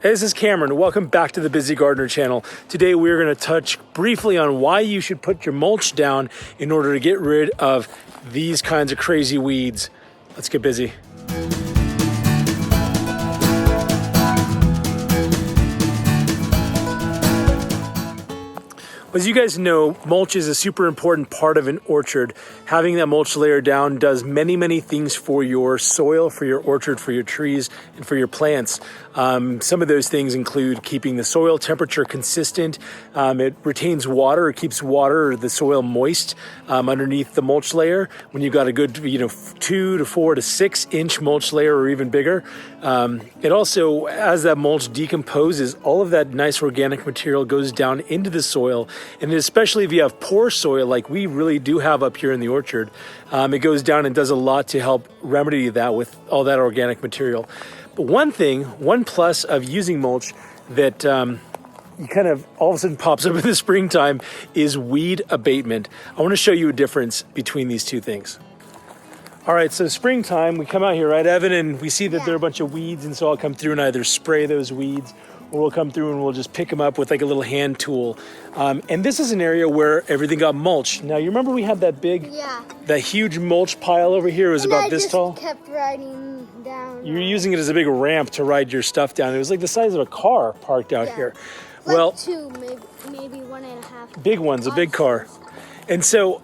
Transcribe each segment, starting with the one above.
Hey, this is Cameron. Welcome back to the Busy Gardener channel. Today we're going to touch briefly on why you should put your mulch down in order to get rid of these kinds of crazy weeds. Let's get busy. As you guys know, mulch is a super important part of an orchard. Having that mulch layer down does many things for your soil, for your orchard, for your trees, and for your plants. Some of those things include keeping the soil temperature consistent. It retains water, it keeps water or the soil moist underneath the mulch layer. When you've got a good 2 to 4 to 6 inch mulch layer or even bigger, it also, as that mulch decomposes, all of that nice organic material goes down into the soil. And especially if you have poor soil like we really do have up here in the orchard, it goes down and does a lot to help remedy that with all that organic material. But one plus of using mulch that you kind of all of a sudden pops up in the springtime is weed abatement. I want to show you a difference between these two things. All right, so springtime, we come out here, right, Evan, and we see that there are a bunch of weeds, and so I'll come through and either spray those weeds, or we'll come through and we'll just pick them up with like a little hand tool. And this is an area where everything got mulched. Now, you remember we had that that huge mulch pile over here? It was about this tall. Kept riding down. You were using it as a big ramp to ride your stuff down. It was like the size of a car parked out here. Like well, two, maybe 1.5. Big ones, a big car. And so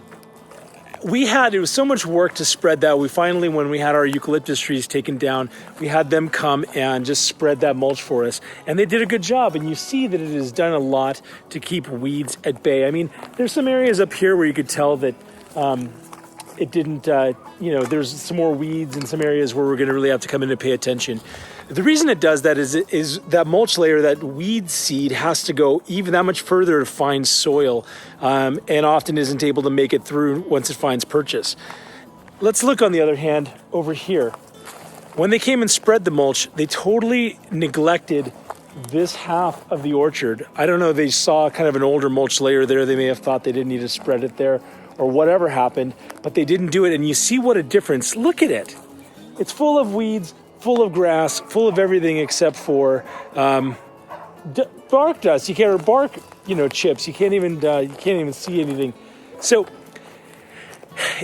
it was so much work to spread that. We finally, when we had our eucalyptus trees taken down, we had them come and just spread that mulch for us. And they did a good job. And you see that it has done a lot to keep weeds at bay. I mean, there's some areas up here where you could tell that it didn't, there's some more weeds in some areas where we're going to really have to come in and pay attention. The reason it does that is that mulch layer, that weed seed has to go even that much further to find soil, and often isn't able to make it through once it finds purchase. Let's look, on the other hand, over here. When they came and spread the mulch, they totally neglected this half of the orchard. I don't know, they saw kind of an older mulch layer there. They may have thought they didn't need to spread it there or whatever happened, but they didn't do it. And you see what a difference. Look at it. It's full of weeds, full of grass, full of everything except for bark dust. You can't, or bark, chips. You can't even see anything. So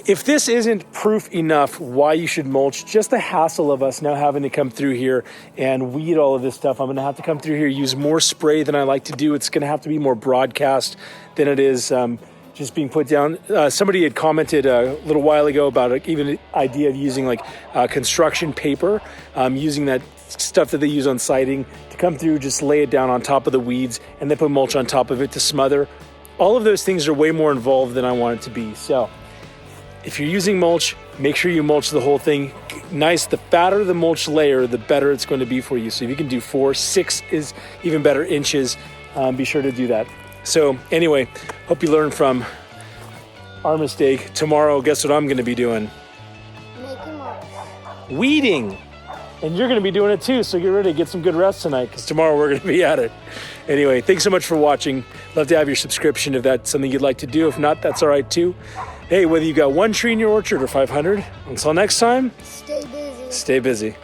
if this isn't proof enough why you should mulch, just the hassle of us now having to come through here and weed all of this stuff, I'm going to have to come through here, use more spray than I like to do. It's going to have to be more broadcast than it is just being put down. Somebody had commented a little while ago about even the idea of using like construction paper, using that stuff that they use on siding to come through, just lay it down on top of the weeds and then put mulch on top of it to smother. All of those things are way more involved than I want it to be. So if you're using mulch, make sure you mulch the whole thing. Nice, the fatter the mulch layer, the better it's going to be for you. So if you can do 4, 6 is even better inches, be sure to do that. So anyway, hope you learned from our mistake. Tomorrow, guess what I'm going to be doing? Making mulch. Weeding. And you're going to be doing it too, so get ready, get some good rest tonight, because tomorrow we're going to be at it. Anyway, thanks so much for watching. Love to have your subscription if that's something you'd like to do. If not, that's all right too. Hey, whether you got 1 tree in your orchard or 500, until next time, Stay busy. Stay busy.